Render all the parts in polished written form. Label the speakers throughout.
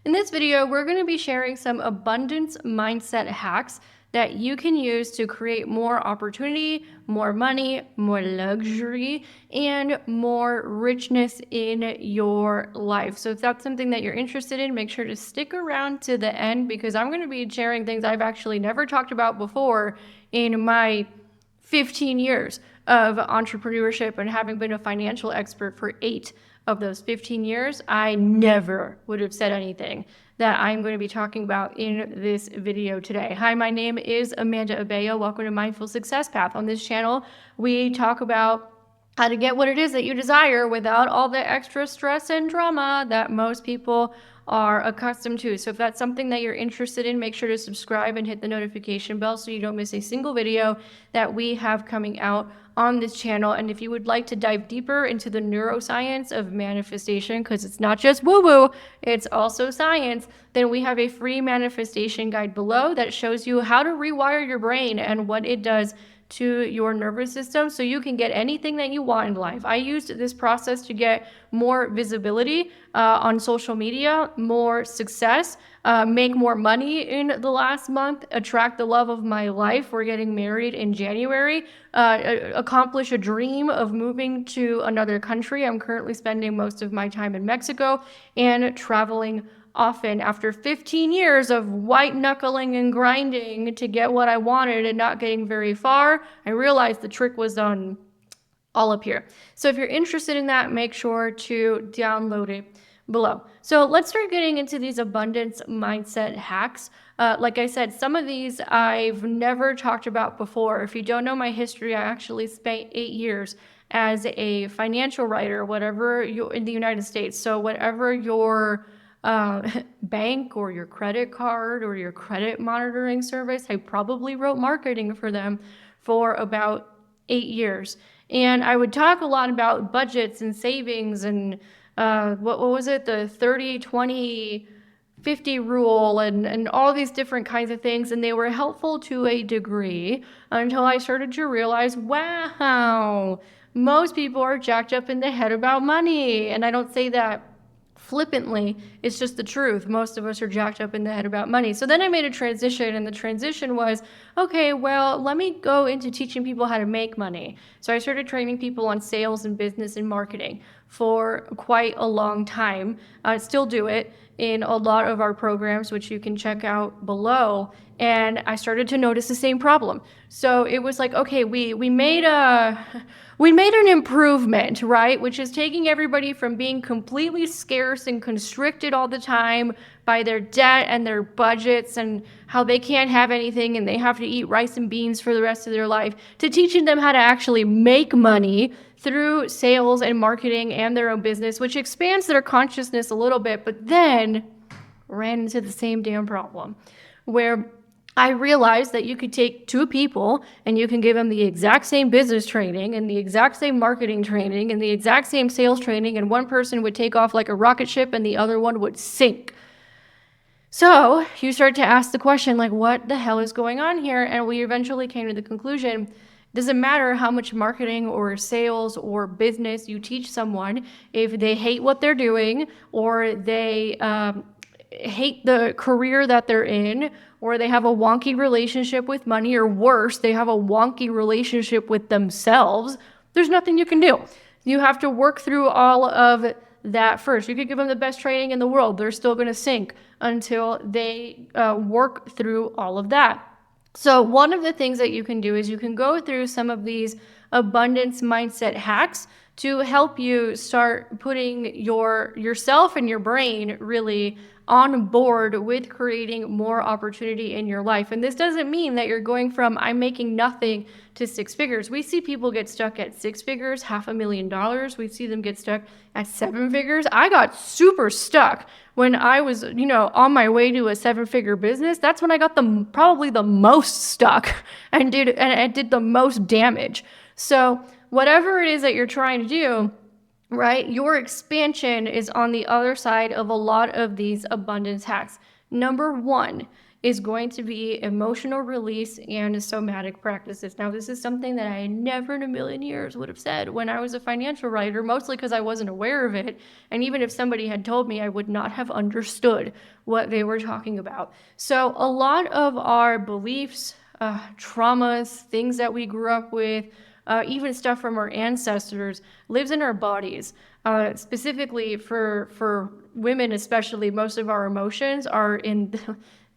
Speaker 1: In this video, we're going to be sharing some abundance mindset hacks that you can use to create more opportunity, more money, more luxury, and more richness in your life. So if that's something that you're interested in, make sure to stick around to the end because I'm going to be sharing things I've actually never talked about before in my 15 years of entrepreneurship and having been a financial expert for 8 of those 15 years, I never would have said anything that I'm going to be talking about in this video today. Hi, my name is Amanda Abeo. Welcome to Mindful Success Path. On this channel, we talk about how to get what it is that you desire without all the extra stress and drama that most people are accustomed to. So if that's something that you're interested in, make sure to subscribe and hit the notification bell so you don't miss a single video that we have coming out on this channel. And if you would like to dive deeper into the neuroscience of manifestation, because it's not just woo-woo, it's also science, then we have a free manifestation guide below that shows you how to rewire your brain and what it does to your nervous system so you can get anything that you want in life. I used this process to get more visibility on social media, more success, make more money in the last month, attract the love of my life. We're getting married in January, accomplish a dream of moving to another country. I'm currently spending most of my time in Mexico and traveling often. After 15 years of white knuckling and grinding to get what I wanted and not getting very far, I realized the trick was done all up here. So if you're interested in that, make sure to download it below. So let's start getting into these abundance mindset hacks. Like I said, some of these I've never talked about before. If you don't know my history, I actually spent 8 years as a financial writer, whatever you in the United States. So whatever your bank or your credit card or your credit monitoring service, I probably wrote marketing for them for about 8 years. And I would talk a lot about budgets and savings and what was it, the 30-20-50 rule and all these different kinds of things. And they were helpful to a degree until I started to realize, wow, most people are jacked up in the head about money. And I don't say that flippantly, it's just the truth. Most of us are jacked up in the head about money. So then I made a transition, and the transition was, okay, well, let me go into teaching people how to make money. So I started training people on sales and business and marketing for quite a long time. I still do it in a lot of our programs, which you can check out below. And I started to notice the same problem. So it was like, okay, we made an improvement, right? Which is taking everybody from being completely scarce and constricted all the time by their debt and their budgets and how they can't have anything and they have to eat rice and beans for the rest of their life, to teaching them how to actually make money through sales and marketing and their own business, which expands their consciousness a little bit, but then ran into the same damn problem where I realized that you could take 2 people and you can give them the exact same business training and the exact same marketing training and the exact same sales training, and one person would take off like a rocket ship and the other one would sink. So you start to ask the question, like, what the hell is going on here? And we eventually came to the conclusion, it doesn't matter how much marketing or sales or business you teach someone, if they hate what they're doing or they hate the career that they're in, or they have a wonky relationship with money, or worse, they have a wonky relationship with themselves, there's nothing you can do. You have to work through all of that first. You could give them the best training in the world. They're still going to sink until they work through all of that. So one of the things that you can do is you can go through some of these abundance mindset hacks to help you start putting yourself and your brain really on board with creating more opportunity in your life. And this doesn't mean that you're going from I'm making nothing to 6 figures. We see people get stuck at 6 figures, $500,000. We see them get stuck at 7 figures. I got super stuck when I was, on my way to a 7-figure business. That's when I got probably the most stuck and did the most damage. So whatever it is that you're trying to do, right, your expansion is on the other side of a lot of these abundance hacks. Number 1 is going to be emotional release and somatic practices. Now, this is something that I never in a million years would have said when I was a financial writer, mostly because I wasn't aware of it. And even if somebody had told me, I would not have understood what they were talking about. So a lot of our beliefs, traumas, things that we grew up with, even stuff from our ancestors, lives in our bodies. Specifically for women, especially, most of our emotions are in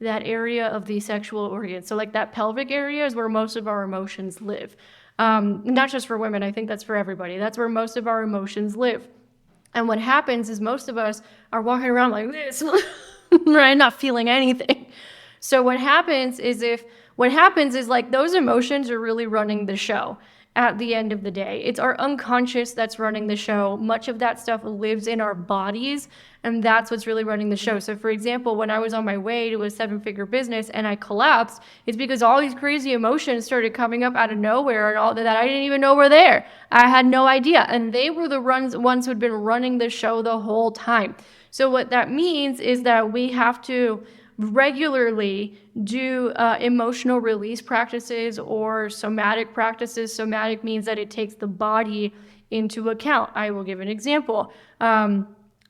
Speaker 1: that area of the sexual organ. So like that pelvic area is where most of our emotions live. Not just for women, I think that's for everybody. That's where most of our emotions live. And what happens is most of us are walking around like this, right, not feeling anything. So what happens is like those emotions are really running the show at the end of the day. It's our unconscious that's running the show. Much of that stuff lives in our bodies, and that's what's really running the show. So for example, when I was on my way to a 7-figure business and I collapsed, it's because all these crazy emotions started coming up out of nowhere, and all that I didn't even know were there. I had no idea. And they were the ones who'd been running the show the whole time. So what that means is that we have to regularly do emotional release practices or somatic practices. Somatic means that it takes the body into account. I will give an example.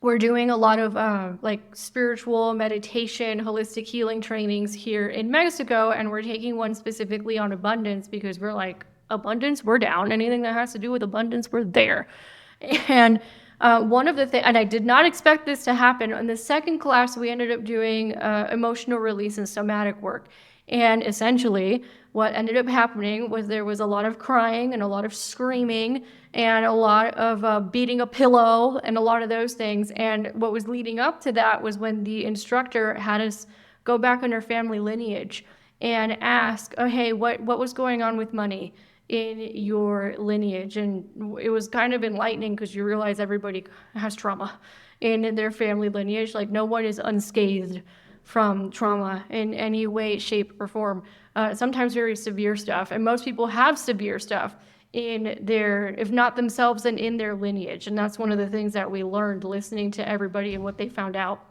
Speaker 1: We're doing a lot of like spiritual meditation, holistic healing trainings here in Mexico, and we're taking one specifically on abundance because we're like, abundance, we're down. Anything that has to do with abundance, we're there. And one of the things, and I did not expect this to happen, in the second class, we ended up doing emotional release and somatic work. And essentially, what ended up happening was there was a lot of crying and a lot of screaming and a lot of beating a pillow and a lot of those things. And what was leading up to that was when the instructor had us go back in our family lineage and ask, oh, hey, what was going on with money in your lineage? And it was kind of enlightening because you realize everybody has trauma in their family lineage. Like no one is unscathed from trauma in any way, shape, or form. Sometimes very severe stuff, and most people have severe stuff in their, if not themselves, then in their lineage. And that's one of the things that we learned listening to everybody and what they found out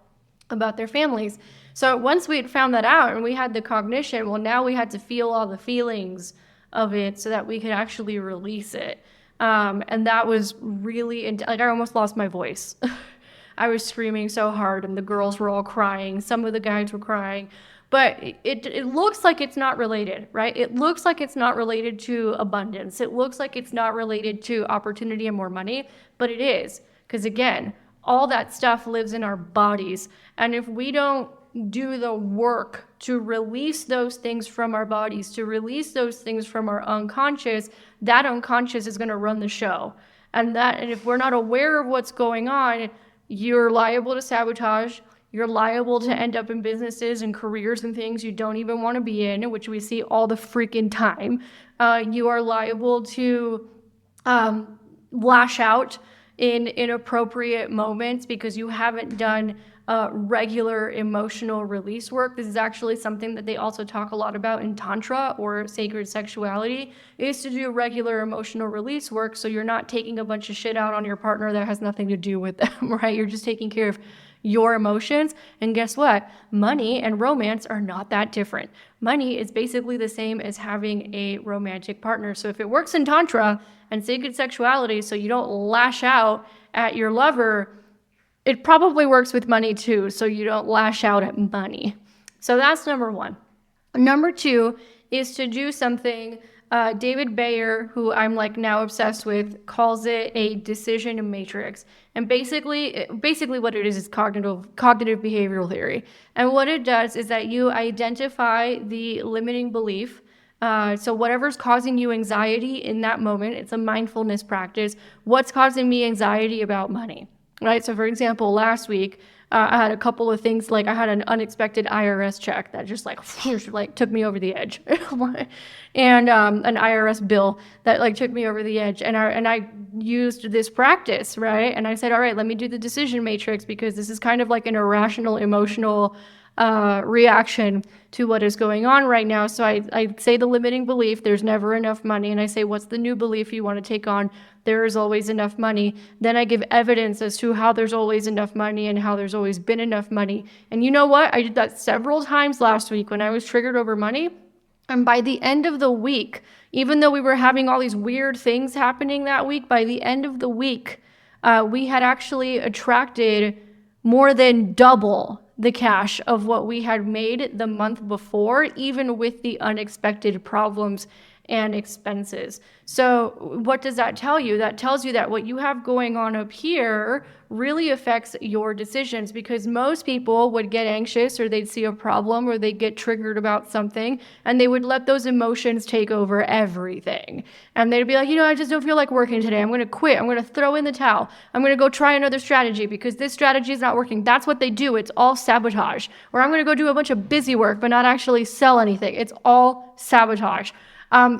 Speaker 1: about their families. So once we had found that out and we had the cognition, well, now we had to feel all the feelings of it so that we could actually release it. And that was really, like I almost lost my voice. I was screaming so hard and the girls were all crying. Some of the guys were crying. But it looks like it's not related, right? It looks like it's not related to abundance. It looks like it's not related to opportunity and more money, but it is. Because again, all that stuff lives in our bodies. And if we don't do the work to release those things from our bodies, to release those things from our unconscious, that unconscious is going to run the show. And if we're not aware of what's going on, you're liable to sabotage. You're liable to end up in businesses and careers and things you don't even want to be in, which we see all the freaking time. You are liable to lash out in inappropriate moments because you haven't done regular emotional release work. This is actually something that they also talk a lot about in Tantra or sacred sexuality, is to do regular emotional release work so you're not taking a bunch of shit out on your partner that has nothing to do with them, right? You're just taking care of your emotions. And guess what? Money and romance are not that different. Money is basically the same as having a romantic partner. So if it works in Tantra and sacred sexuality so you don't lash out at your lover, it probably works with money too, so you don't lash out at money. So that's number one. Number two is to do something David Bayer, who I'm like now obsessed with, calls it a decision matrix. And basically what it is cognitive behavioral theory. And what it does is that you identify the limiting belief. So whatever's causing you anxiety in that moment, it's a mindfulness practice. What's causing me anxiety about money? Right. So, for example, last week, I had a couple of things, like I had an unexpected IRS check that just like took me over the edge, and an IRS bill that like took me over the edge. And I used this practice, right? And I said, all right, let me do the decision matrix, because this is kind of like an irrational, emotional reaction to what is going on right now. So I say the limiting belief, there's never enough money. And I say, what's the new belief you want to take on? There is always enough money. Then I give evidence as to how there's always enough money and how there's always been enough money. And you know what? I did that several times last week when I was triggered over money. And by the end of the week, even though we were having all these weird things happening that week, by the end of the week, we had actually attracted more than double the cash of what we had made the month before, even with the unexpected problems and expenses. So what does that tell you? That tells you that what you have going on up here really affects your decisions, because most people would get anxious, or they'd see a problem, or they'd get triggered about something, and they would let those emotions take over everything. And they'd be like, I just don't feel like working today. I'm going to quit. I'm going to throw in the towel. I'm going to go try another strategy because this strategy is not working. That's what they do. It's all sabotage. Or I'm going to go do a bunch of busy work but not actually sell anything. It's all sabotage.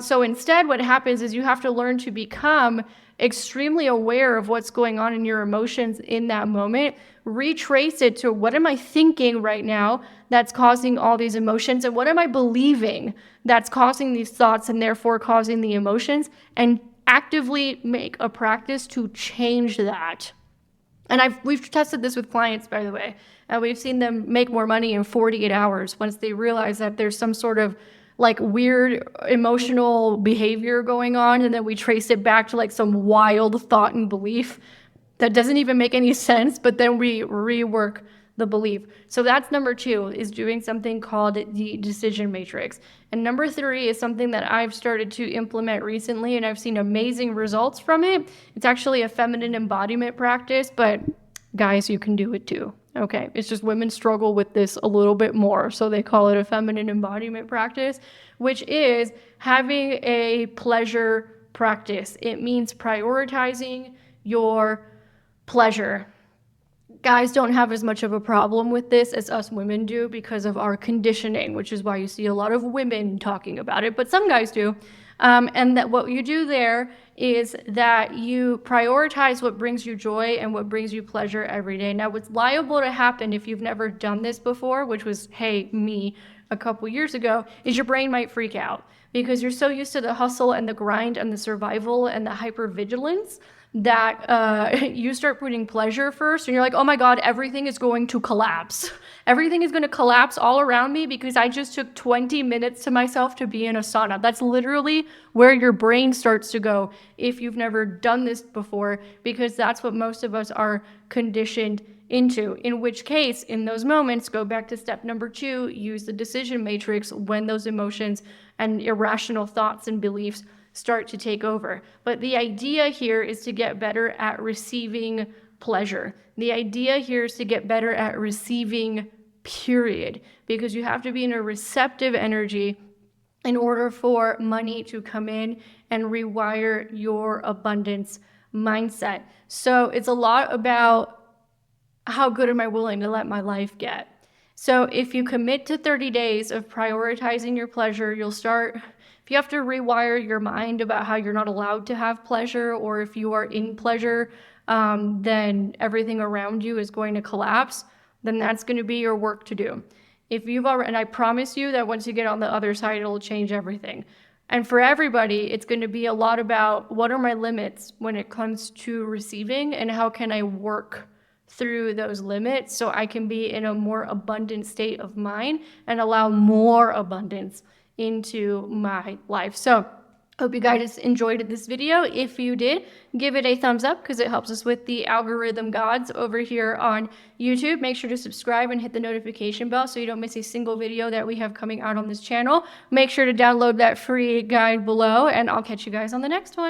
Speaker 1: So instead, what happens is you have to learn to become extremely aware of what's going on in your emotions in that moment. Retrace it to, what am I thinking right now that's causing all these emotions? And what am I believing that's causing these thoughts and therefore causing the emotions? And actively make a practice to change that. And we've tested this with clients, by the way. We've seen them make more money in 48 hours once they realize that there's some sort of like weird emotional behavior going on, and then we trace it back to like some wild thought and belief that doesn't even make any sense, but then we rework the belief. So that's number 2, is doing something called the decision matrix. And number 3 is something that I've started to implement recently, and I've seen amazing results from it. It's actually a feminine embodiment practice, but guys, you can do it too. Okay, it's just women struggle with this a little bit more, so they call it a feminine embodiment practice, which is having a pleasure practice. It means prioritizing your pleasure. Guys don't have as much of a problem with this as us women do because of our conditioning, which is why you see a lot of women talking about it, but some guys do. And that what you do there is that you prioritize what brings you joy and what brings you pleasure every day. Now, what's liable to happen if you've never done this before, which was, me a couple years ago, is your brain might freak out because you're so used to the hustle and the grind and the survival and the hypervigilance that you start putting pleasure first, and you're like, oh my God, everything is going to collapse. Everything is going to collapse all around me because I just took 20 minutes to myself to be in a sauna. That's literally where your brain starts to go if you've never done this before, because that's what most of us are conditioned into. In which case, in those moments, go back to step number 2, use the decision matrix when those emotions and irrational thoughts and beliefs start to take over. But the idea here is to get better at receiving pleasure. The idea here is to get better at receiving, period, because you have to be in a receptive energy in order for money to come in and rewire your abundance mindset. So it's a lot about how good am I willing to let my life get. So if you commit to 30 days of prioritizing your pleasure, you'll start. If you have to rewire your mind about how you're not allowed to have pleasure, or if you are in pleasure, then everything around you is going to collapse, then that's going to be your work to do. If you've already, and I promise you that once you get on the other side, it'll change everything. And for everybody, it's going to be a lot about what are my limits when it comes to receiving, and how can I work through those limits so I can be in a more abundant state of mind and allow more abundance into my life. So hope you guys enjoyed this video. If you did, give it a thumbs up because it helps us with the algorithm gods over here on YouTube. Make sure to subscribe and hit the notification bell so you don't miss a single video that we have coming out on this channel. Make sure to download that free guide below, and I'll catch you guys on the next one.